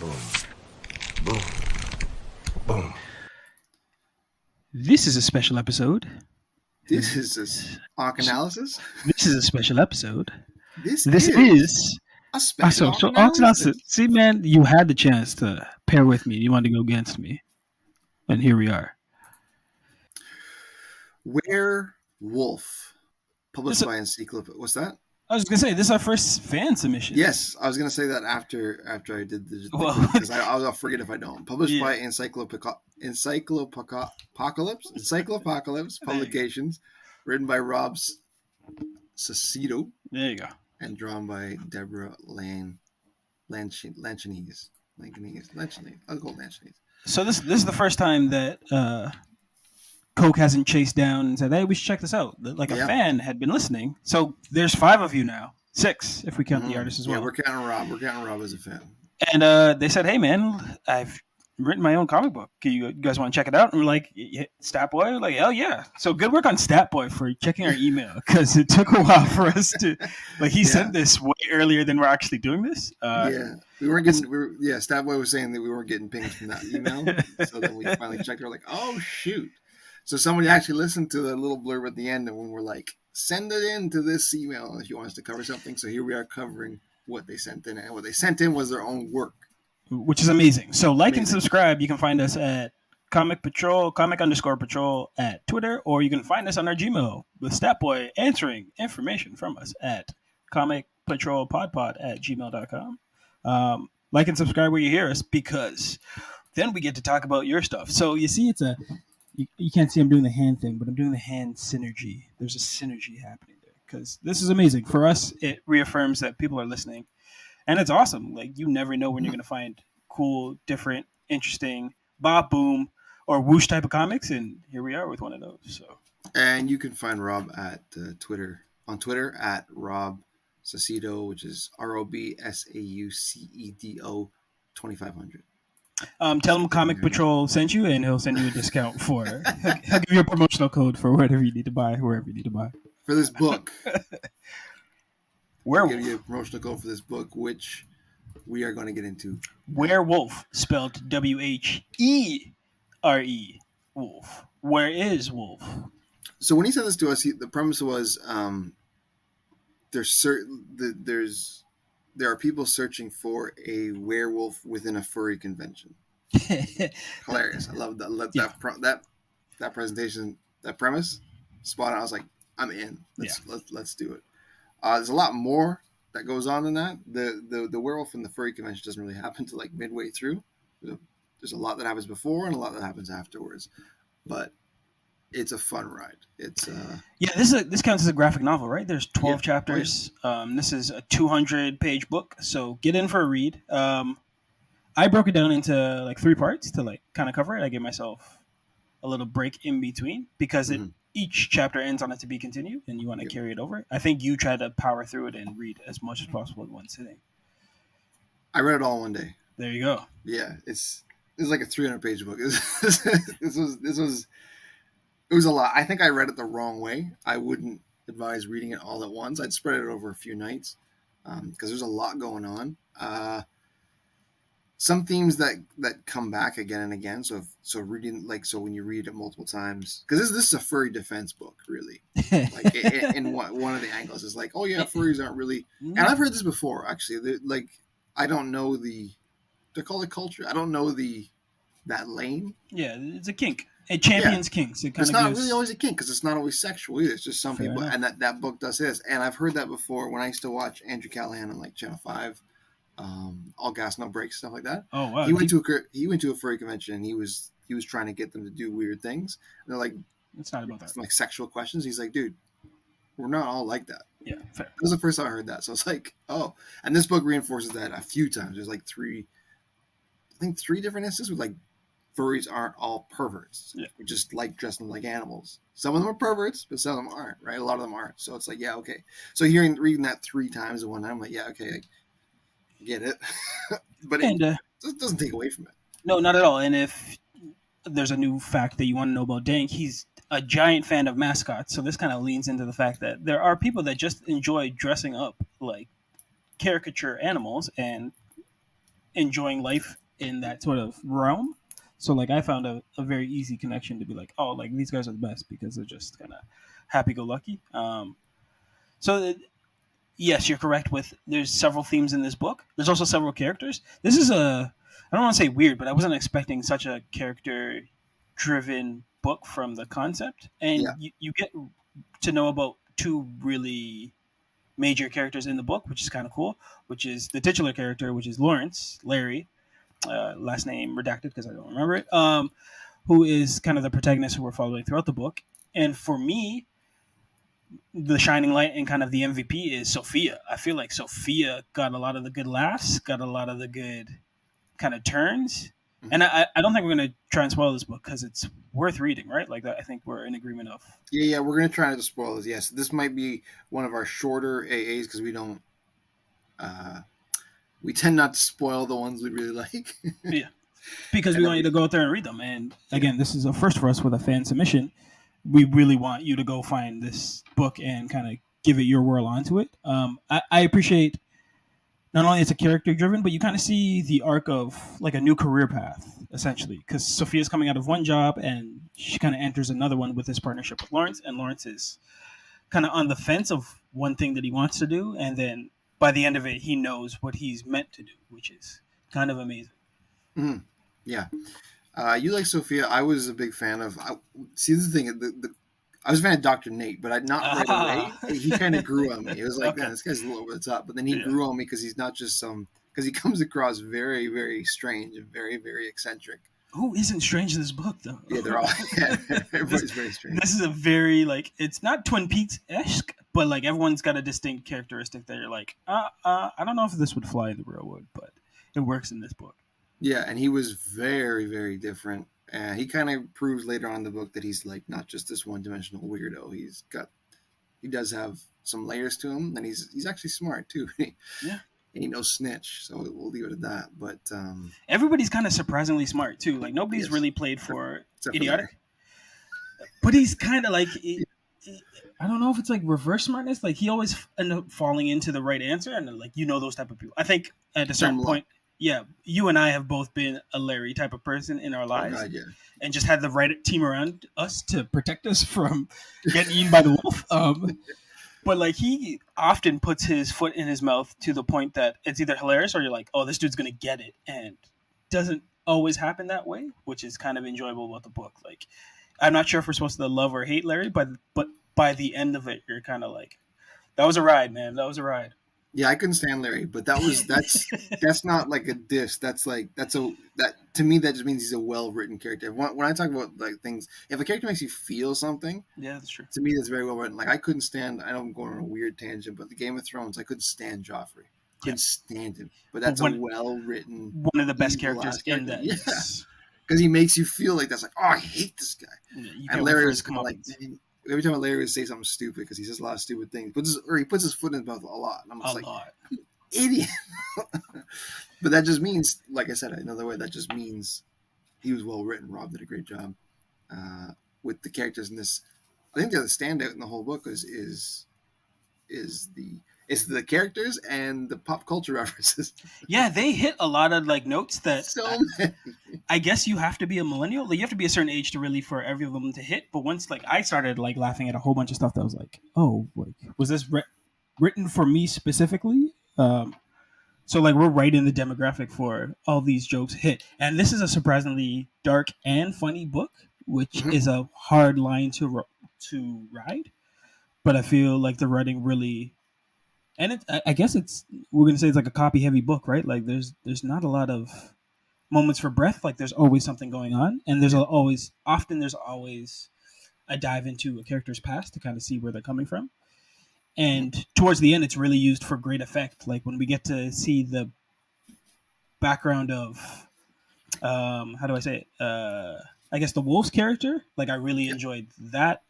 Boom. Boom. This is a special episode. This is arc analysis. This is a special episode. This is a special arc arc analysis. analysis. See, man, you had the chance to pair with me. You wanted to go against me, and here we are. Werewolf, published by Encyclopedia. What's that? I was gonna say this is our first fan submission. Yes, I was gonna say that after I did the because I'll forget if I don't. Published by Encyclopocalypse Publications, written by Rob Sacido. There you go. And drawn by Deborah Lanchinese. I'll go Lanchinese. So this is the first time that Coke hasn't chased down and said, "Hey, we should check this out." Like a fan had been listening. So there's 5 of you now, 6 if we count the artist as well. Yeah, we're counting Rob. We're counting Rob as a fan. And they said, "Hey, man, I've written my own comic book. You guys want to check it out?" And we're like, "Stat Boy?" We're like, "Hell yeah!" So good work on Stat Boy for checking our email because it took a while for us to he sent this way earlier than we're actually doing this. We weren't getting. Stat Boy was saying that we weren't getting pings from that email, so then we finally checked. We're like, "Oh shoot!" So somebody actually listened to the little blurb at the end, and when we're like, "Send it in to this email if you want us to cover something." So here we are covering what they sent in, and what they sent in was their own work. Which is amazing. So and subscribe. You can find us at comic_patrol at Twitter, or you can find us on our Gmail with Statboy answering information from us at comicpatrolpod@gmail.com. Like and subscribe where you hear us, because then we get to talk about your stuff. So you see, you can't see I'm doing the hand thing, but I'm doing the hand synergy. There's a synergy happening there because this is amazing. For us, it reaffirms that people are listening. And it's awesome. Like, you never know when you're going to find cool, different, interesting, Bob Boom or Whoosh type of comics. And here we are with one of those. So, and you can find Rob at Twitter at Rob Sacido, which is ROBSAUCEDO 2500. Tell him Comic Patrol sent you, and he'll send you a discount for. He'll give you a promotional code for whatever you need to buy, wherever you need to buy. For this book. Werewolf. I'll give you a promotional code for this book, which we are going to get into. Werewolf, spelled WHERE. Wolf. Where is Wolf? So when he sent this to us, the premise was there are people searching for a werewolf within a furry convention. Hilarious! I love that. That presentation, that premise, spot on. I was like, I'm in. Let's do it. There's a lot more that goes on than that. The werewolf in the furry convention doesn't really happen to like midway through. There's a lot that happens before and a lot that happens afterwards, but it's a fun ride. It's this counts as a graphic novel, right? There's 12 chapters. Right. This is a 200-page book, so get in for a read. I broke it down into like 3 parts to like kind of cover it. I gave myself a little break in between because each chapter ends on a to be continued, and you want to carry it over. I think you try to power through it and read as much as possible in one sitting. I read it all in one day. There you go. Yeah, it's like a 300-page book. It was a lot. I think I read it the wrong way. I wouldn't advise reading it all at once. I'd spread it over a few nights because there's a lot going on. Some themes that come back again and again. So reading when you read it multiple times, because this is a furry defense book, really. Like in one of the angles is like, oh yeah, furries aren't really. And I've heard this before actually. I don't know they're called a culture. I don't know that lane. Yeah, it's a kink. It champions kinks. It's not really always a kink because it's not always sexual either. It's just some people, enough. And that book does this. And I've heard that before when I used to watch Andrew Callahan on like Channel 5. All gas no brakes, stuff like that. Oh wow! He went to a furry convention and he was trying to get them to do weird things. And they're like, it's not about that. Like sexual questions. He's like, dude, we're not all like that. Yeah, fair. That was the first time I heard that. So it's like, oh, and this book reinforces that a few times. There's like 3 different instances with like furries aren't all perverts. Yeah, we just like dressing like animals. Some of them are perverts, but some of them aren't. Right? A lot of them aren't. So it's like, yeah, okay. So reading that 3 times in one night, I'm like, yeah, okay. Get it. But it doesn't take away from it. No, not at all. And if there's a new fact that you want to know about Dank, he's a giant fan of mascots. So this kind of leans into the fact that there are people that just enjoy dressing up like caricature animals and enjoying life in that sort of realm. So like I found a very easy connection to be like, oh, like these guys are the best because they're just kind of happy-go-lucky. So yes, you're correct. With there's several themes in this book. There's also several characters. This is I don't want to say weird, but I wasn't expecting such a character-driven book from the concept, and Yeah. you get to know about two really major characters in the book, which is kind of cool. Which is the titular character, which is Larry, last name redacted because I don't remember it. Who is kind of the protagonist who we're following throughout the book. And for me, the shining light and kind of the MVP is Sophia. I feel like Sophia got a lot of the good laughs, got a lot of the good kind of turns. Mm-hmm. And I don't think we're going to try and spoil this book because it's worth reading, right? Like that, I think we're in agreement of. Yeah, we're gonna try not to spoil this. Yes, this might be one of our shorter AAs because we don't. We tend not to spoil the ones we really like. Yeah, because we want you to go out there and read them. And again, this is a first for us with a fan submission. We really want you to go find this book and kind of give it your whirl onto it. I appreciate not only it's a character driven, but you kind of see the arc of like a new career path essentially, because Sophia's coming out of one job and she kind of enters another one with this partnership with Lawrence, and Lawrence is kind of on the fence of one thing that he wants to do, and then by the end of it, he knows what he's meant to do, which is kind of amazing. Mm-hmm. Yeah. You like Sophia. I was a big fan of. See, this is the thing. I was a fan of Dr. Nate, but not right away. He kind of grew on me. It was like, man, this guy's a little over the top. But then he grew on me because he's not just because he comes across very, very strange and very, very eccentric. Who isn't strange in this book, though? Yeah, they're all. Yeah, everybody's very strange. This is a very, like, it's not Twin Peaks-esque, but, like, everyone's got a distinct characteristic that you're like, I don't know if this would fly in the real world, but it works in this book. Yeah, and he was very, very different. He kind of proves later on in the book that he's, like, not just this one-dimensional weirdo. He does have some layers to him, and he's actually smart, too. Yeah. Ain't no snitch, so we'll leave it at that. But everybody's kind of surprisingly smart too. Like nobody's really played for idiotic, but he's kind of like I don't know if it's like reverse smartness. Like he always end up falling into the right answer, and like those type of people. I think at a certain point, yeah, you and I have both been a Larry type of person in our lives, God, yeah. And just had the right team around us to protect us from getting eaten by the wolf. But like he often puts his foot in his mouth to the point that it's either hilarious or you're like, oh, this dude's gonna get it, and doesn't always happen that way, which is kind of enjoyable about the book. Like, I'm not sure if we're supposed to love or hate Larry, but by the end of it, you're kind of like, that was a ride, man. That was a ride. Yeah, I couldn't stand Larry, but that's not like a diss. That to me that just means he's a well-written character. When I talk about like things, if a character makes you feel something, yeah, that's true. To me, that's very well written. Like I couldn't stand. I know I'm going on a weird tangent, but the Game of Thrones, I couldn't stand Joffrey. Couldn't stand him. But that's a well-written, one of the best characters in that. Yeah, because he makes you feel like that's like, oh, I hate this guy. Yeah, and Larry was kind of like. Every time Larry would say something stupid because he says a lot of stupid things, he puts his foot in his mouth a lot. And I'm just idiot. But that just means, like I said, another way, that just means he was well written. Rob did a great job with the characters in this. I think the other standout in the whole book is the characters and the pop culture references. Yeah, they hit a lot of like notes that many. I guess you have to be a millennial. Like you have to be a certain age to really for every of them to hit. But once like I started like laughing at a whole bunch of stuff that was like, oh, like was this written for me specifically? So like we're right in the demographic for all these jokes hit. And this is a surprisingly dark and funny book, which is a hard line to ride. But I feel like the writing really. And I guess we're going to say it's like a copy heavy book, right? Like there's not a lot of moments for breath. Like there's always something going on. And there's always a dive into a character's past to kind of see where they're coming from. And towards the end, it's really used for great effect. Like when we get to see the background of, how do I say it? I guess the wolf's character. Like I really enjoyed that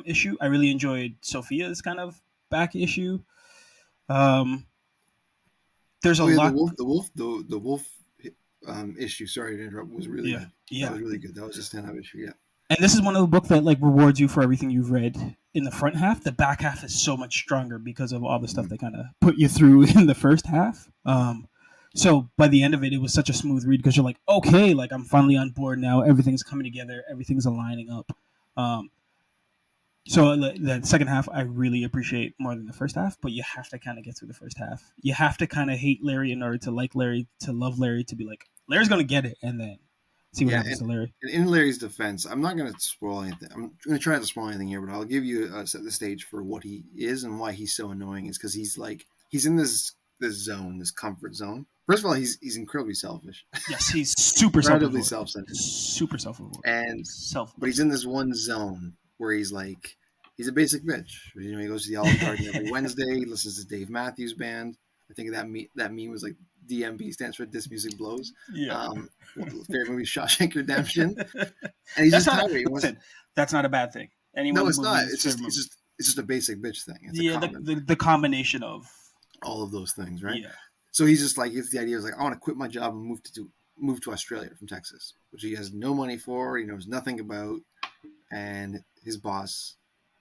issue. I really enjoyed Sophia's kind of back issue. There's a lot. The wolf issue. Sorry to interrupt. Was really good. Yeah, that was really good. That was a standout issue. Yeah. And this is one of the books that like rewards you for everything you've read in the front half. The back half is so much stronger because of all the stuff they kind of put you through in the first half. So by the end of it, it was such a smooth read because you're like, okay, like I'm finally on board now. Everything's coming together. Everything's aligning up. Um, so the second half, I really appreciate more than the first half. But you have to kind of get through the first half. You have to kind of hate Larry in order to like Larry, to love Larry, to be like Larry's gonna get it, and then see what happens to Larry. In Larry's defense, I'm not going to spoil anything. I'm going to try not to spoil anything here, but I'll give you set the stage for what he is and why he's so annoying. Is because he's in this zone, this comfort zone. First of all, he's incredibly selfish. Yes, he's super incredibly self-absorbed. self-centered, Super self-absorbed, but he's in this one zone where he's a basic bitch. You know, he goes to the Olive Garden every Wednesday, listens to Dave Matthews Band. I think that meme was like DMB stands for This Music Blows. Yeah. Favorite movie, Shawshank Redemption. And he's just tired. That's not a bad thing. No, it's not. It's just a basic bitch thing. It's the combination of all of those things, right? Yeah. So he's just like, it's the idea of like, I want to quit my job and move to Australia from Texas, which he has no money for, he knows nothing about, and his boss.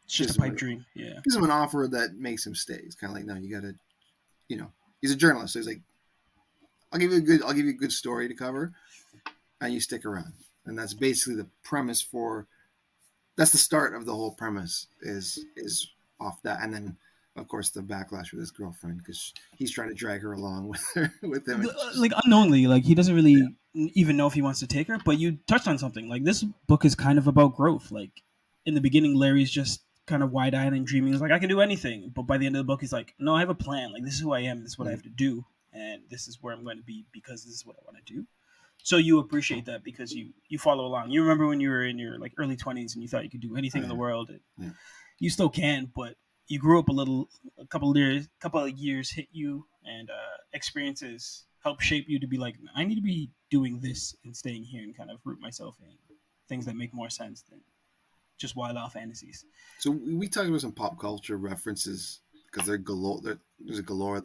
It's just a pipe dream. Yeah. Gives him an offer that makes him stay. It's kind of like, no, you got to, you know, he's a journalist, so he's like, I'll give you a good story to cover, and you stick around. And that's basically the premise that's the start of the whole premise is off that. And then, of course, the backlash with his girlfriend, because he's trying to drag her along with him. Like unknowingly, like he doesn't really even know if he wants to take her. But you touched on something. Like this book is kind of about growth. Like in the beginning, Larry's just kind of wide-eyed and dreaming. He's like, I can do anything. But by the end of the book, he's like, no, I have a plan. Like this is who I am. This is what I have to do. And this is where I'm going to be because this is what I want to do. So you appreciate that because you follow along. You remember when you were in your like early 20s and you thought you could do anything in the world. You still can, but you grew up a couple of years hit you, and experiences help shape you to be like, I need to be doing this and staying here and kind of root myself in things that make more sense than just wild off fantasies. So we talked about some pop culture references because they're galore. There's a galore.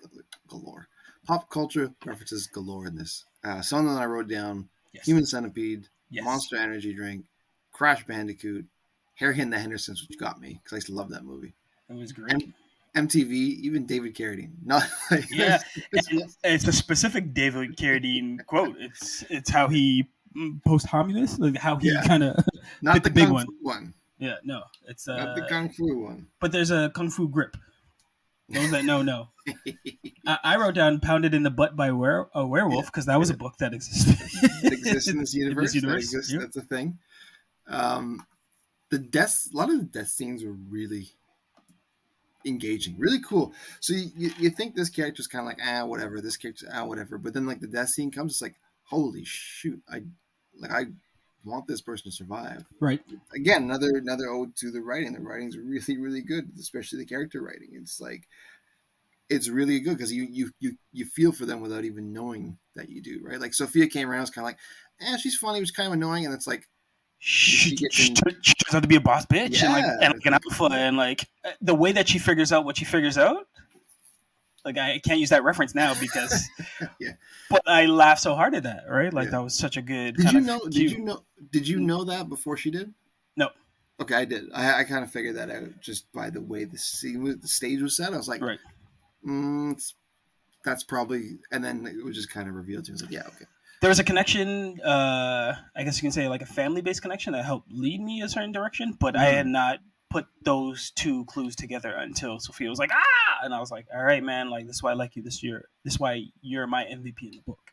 Pop culture references galore in this. Some that I wrote down: Human Centipede, Monster Energy Drink, Crash Bandicoot, Harry and the Hendersons, which got me because I used to love that movie. It was great. MTV, even David Carradine. Not like, it's a specific David Carradine quote. It's how he post-communist, like how he kind of not the big Kung Fu one. Yeah, no, it's not the Kung Fu one. But there's a Kung Fu grip. Those that know. I wrote down "Pounded in the Butt" by a werewolf because that was a book that existed. It exists in this universe. That's a thing. A lot of the death scenes were really engaging, really cool. So you think this character's kind of like whatever. This character's whatever. But then like the death scene comes, it's like holy shoot! I want this person to survive. Right. Again, another ode to the writing. The writing's really, really good, especially the character writing. It's like, it's really good because you feel for them without even knowing that you do, right? Like Sophia came around, was kind of like, she's funny, was kind of annoying, and it's like, she turns out to be a boss bitch and like an alpha, and like the way that she figures out what she figures out. Like I can't use that reference now because, but I laughed so hard at that. Right, like that was such a good. Did you know that before she did? No. Okay, I did. I kind of figured that out just by the way the stage was set. I was like, right. That's probably, and then it was just kind of revealed to me. I was like, yeah, okay. There was a connection. I guess you can say like a family-based connection that helped lead me a certain direction, but I had not put those two clues together until Sophia was like, and I was like, all right, man, like this is why I like you this year. This is why you're my MVP in the book.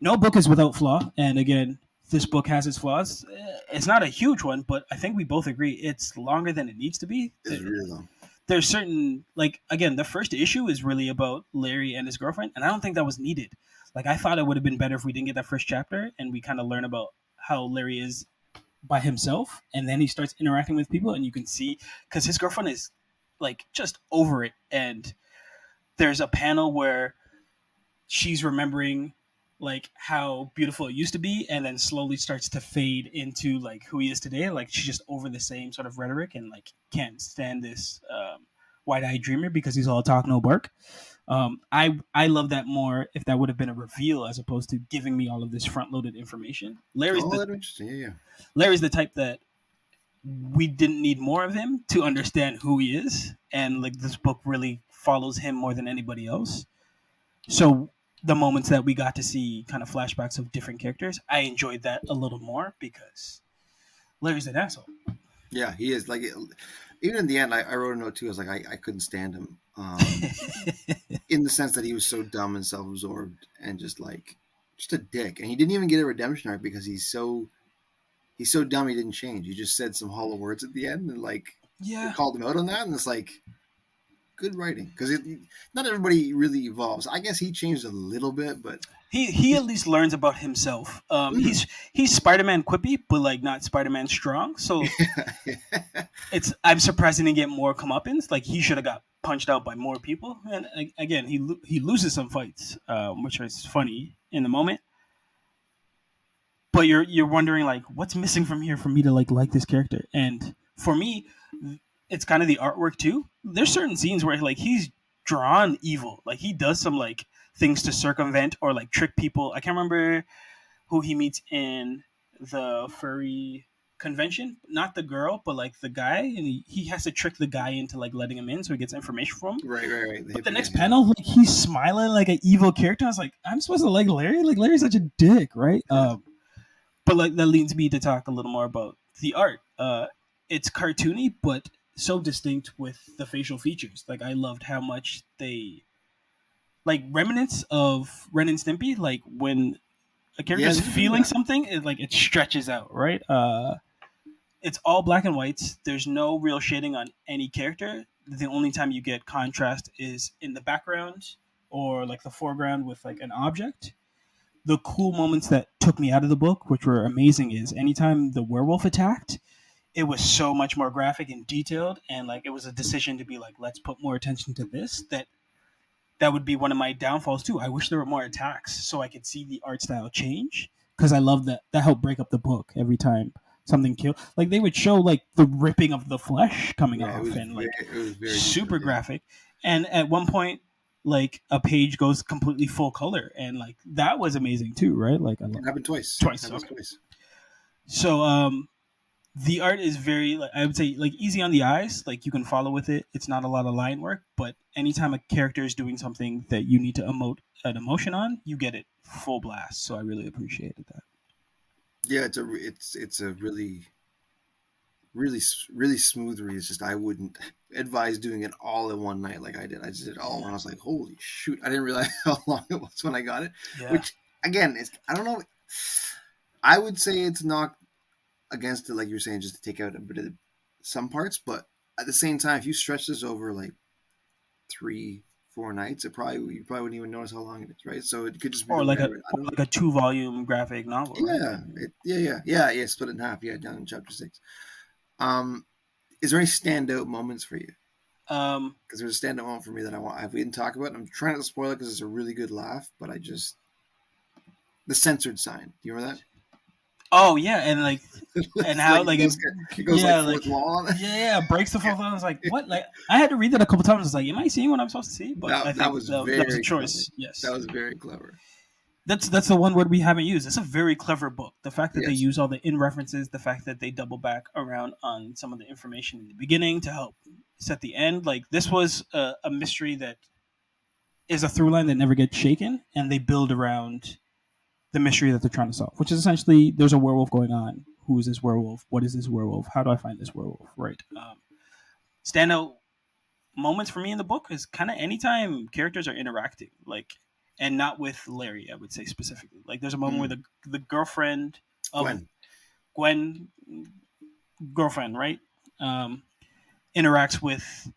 No book is without flaw, and again, this book has its flaws. It's not a huge one, but I think we both agree it's longer than it needs to be. It's really long. There's certain, like, again, the first issue is really about Larry and his girlfriend, and I don't think that was needed. Like, I thought it would have been better if we didn't get that first chapter and we kind of learn about how Larry is by himself, and then he starts interacting with people, and you can see, because his girlfriend is, like, just over it, and there's a panel where she's remembering like how beautiful it used to be, and then slowly starts to fade into like who he is today. Like she's just over the same sort of rhetoric and like can't stand this wide-eyed dreamer because he's all talk no bark. I love that more if that would have been a reveal as opposed to giving me all of this front-loaded information. Larry's the type that we didn't need more of him to understand who he is, and like this book really follows him more than anybody else. So the moments that we got to see kind of flashbacks of different characters, I enjoyed that a little more because Larry's an asshole. Yeah, he is. Like, even in the end, I wrote a note too. I was like, I couldn't stand him. In the sense that he was so dumb and self-absorbed and just a dick. And he didn't even get a redemption arc because he's so dumb he didn't change. He just said some hollow words at the end and they Yeah. called him out on that. And it's like, good writing, because not everybody really evolves. I guess he changed a little bit, but he at least learns about himself. He's Spider-Man quippy, but like not Spider-Man strong. So I'm surprised he didn't get more comeuppance. Like he should have got punched out by more people. And again, he loses some fights, which is funny in the moment. But you're wondering like what's missing from here for me to like this character. And for me, it's kind of the artwork too. There's certain scenes where like he's drawn evil. Like he does some like things to circumvent or like trick people. I can't remember who he meets in the furry convention. Not the girl, but like the guy, and he has to trick the guy into like letting him in so he gets information from him. Right. But the next panel, like he's smiling like an evil character. I was like, I'm supposed to like Larry? Like Larry's such a dick, right? Yeah. But like that leads me to talk a little more about the art. It's cartoony, but so distinct with the facial features. Like I loved how much they like remnants of Ren and Stimpy. Like when a character's feeling something, it stretches out, right? It's all black and whites. There's no real shading on any character. The only time you get contrast is in the background or like the foreground with like an object. The cool moments that took me out of the book, which were amazing, is anytime the werewolf attacked, it was so much more graphic and detailed, and like it was a decision to be like, let's put more attention to this. That would be one of my downfalls too. I wish there were more attacks so I could see the art style change, because I love that helped break up the book every time something killed. Like they would show like the ripping of the flesh coming off and like super graphic. And at one point, like a page goes completely full color, and like that was amazing too, right? Like I love it happened twice. Okay. So the art is very, like, I would say, like easy on the eyes. Like you can follow with it. It's not a lot of line work, but anytime a character is doing something that you need to emote an emotion on, you get it full blast. So I really appreciated that. Yeah, it's a really smooth read. It's just I wouldn't advise doing it all in one night like I did. I just did it all, and I was like, holy shoot! I didn't realize how long it was when I got it. Yeah. Which again, I don't know. I would say it's not against it, like you were saying, just to take out a bit of some parts, but at the same time, if you stretch this over like 3-4 nights, you probably wouldn't even notice how long it is, right? So it could just be like a 2-volume graphic novel. Yeah, right? Yeah. Split it in half. Yeah, down in chapter 6. Is there any standout moments for you? Because there's a standout moment for me that we didn't talk about. I'm trying not to spoil it because it's a really good laugh, but the censored sign. Do you remember that? Oh yeah, and like, and how like it goes like wall. Breaks the fourth wall. I was like, what? Like, I had to read that a couple times. I was like, am I seeing what I'm supposed to see? But I think that was a choice. Clever. Yes, that was very clever. That's the one word we haven't used. It's a very clever book. The fact that they use all the in references, the fact that they double back around on some of the information in the beginning to help set the end. Like this was a mystery that is a through line that never gets shaken, and they build around the mystery that they're trying to solve, which is essentially there's a werewolf going on. Who is this werewolf? What is this werewolf? How do I find this werewolf? Right. Standout moments for me in the book is kind of anytime characters are interacting, like, and not with Larry, I would say specifically. Like there's a moment where the girlfriend of Gwen girlfriend, right, interacts with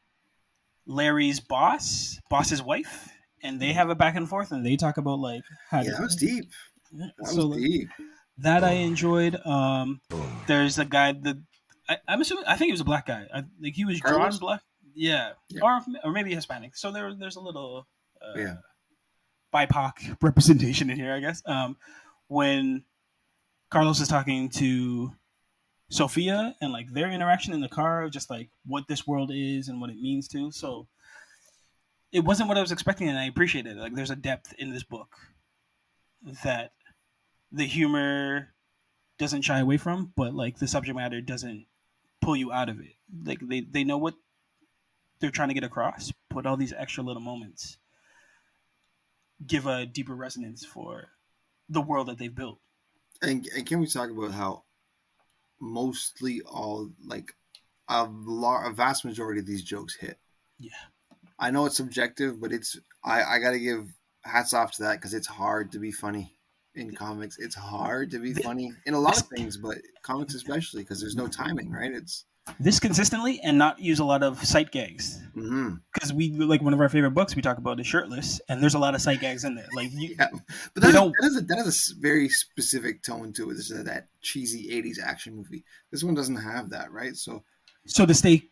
Larry's boss's wife, and they have a back and forth, and they talk about like how that was deep. That I enjoyed. There's a guy that I'm assuming, I think he was a black guy. Like he was drawn black. Yeah. Or maybe Hispanic. So there's a little BIPOC representation in here, I guess. When Carlos is talking to Sophia and like their interaction in the car, just like what this world is and what it means to. So it wasn't what I was expecting, and I appreciated it. Like there's a depth in this book that the humor doesn't shy away from, but like the subject matter doesn't pull you out of it. Like they know what they're trying to get across, put all these extra little moments. give a deeper resonance for the world that they've built. And can we talk about how mostly all like a vast majority of these jokes hit? Yeah. I know it's subjective, but I gotta give hats off to that because it's hard to be funny in comics. It's hard to be funny in a lot of things, but comics especially because there's no timing, right? It's this consistently and not use a lot of sight gags. Because we like one of our favorite books we talk about is Shirtless, and there's a lot of sight gags in there. Like, yeah, but that has a very specific tone to it. This is that cheesy '80s action movie. This one doesn't have that, right? So to stay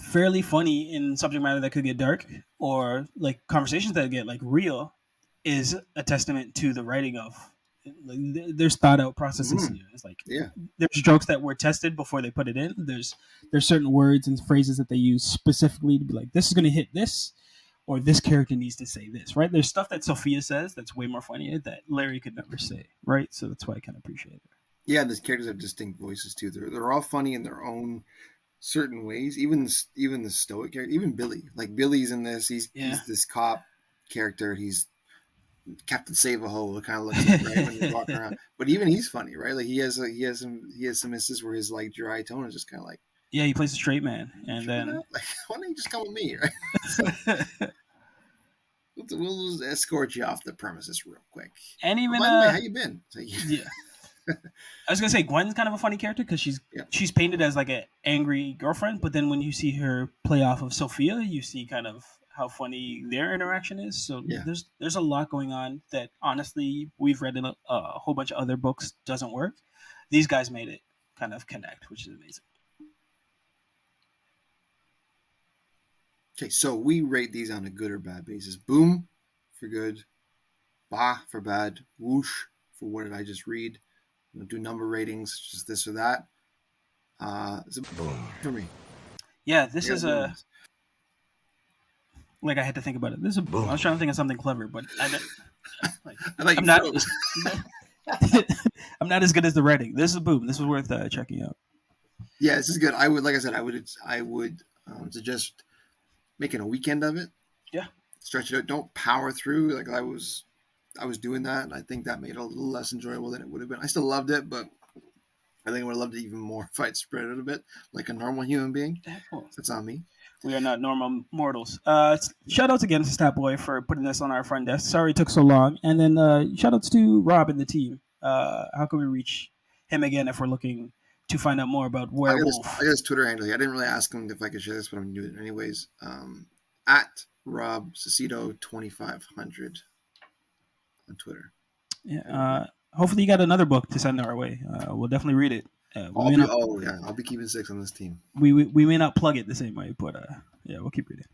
fairly funny in subject matter that could get dark, or like conversations that get like real, is a testament to the writing of. Like, there's thought out processes here. It's like there's jokes that were tested before they put it in. There's certain words and phrases that they use specifically to be like, this is going to hit this, or this character needs to say this, right? There's stuff that Sophia says that's way more funny that Larry could never say, right? So that's why I kind of appreciate it. Yeah, these characters have distinct voices too. They're all funny in their own certain ways. Even the stoic character, even Billy. Like Billy's in this. He's this cop character. He's Captain Save-A-Ho kind of looks like, right, when he's walking around. But even he's funny, right? Like he has some instances where his like dry tone is just kind of like, yeah, he plays a straight man, and then like, why don't you just come with me, right? We'll just escort you off the premises real quick. And even by the way, how you been? Yeah, I was gonna say Gwen's kind of a funny character because she's painted as like an angry girlfriend, but then when you see her play off of Sophia, you see kind of how funny their interaction is. So there's a lot going on that honestly we've read in a whole bunch of other books doesn't work. These guys made it kind of connect, which is amazing. Okay, so we rate these on a good or bad basis. Boom for good, bah for bad, whoosh for what did I just read. We don't do number ratings, just this or that. It's a boom for me. Yeah, this is a... Like, I had to think about it. This is I was trying to think of something clever, but I'm not. I'm not as good as the writing. This is boom. This is worth checking out. Yeah, this is good. I would suggest making a weekend of it. Yeah, stretch it out. Don't power through like I was doing that, and I think that made it a little less enjoyable than it would have been. I still loved it, but I think I would have loved it even more if I'd spread it a bit like a normal human being. That's on me. We are not normal mortals. Shout outs again to Statboy for putting this on our front desk. Sorry it took so long. And then shout outs to Rob and the team. How can we reach him again if we're looking to find out more about Werewolf? I got his Twitter handle. I didn't really ask him if I could share this, but I'm going to do it anyways. At Rob Cicito 2500 on Twitter. Yeah. Hopefully you got another book to send our way. We'll definitely read it. I'll be keeping 6 on this team. We may not plug it the same way, but we'll keep reading.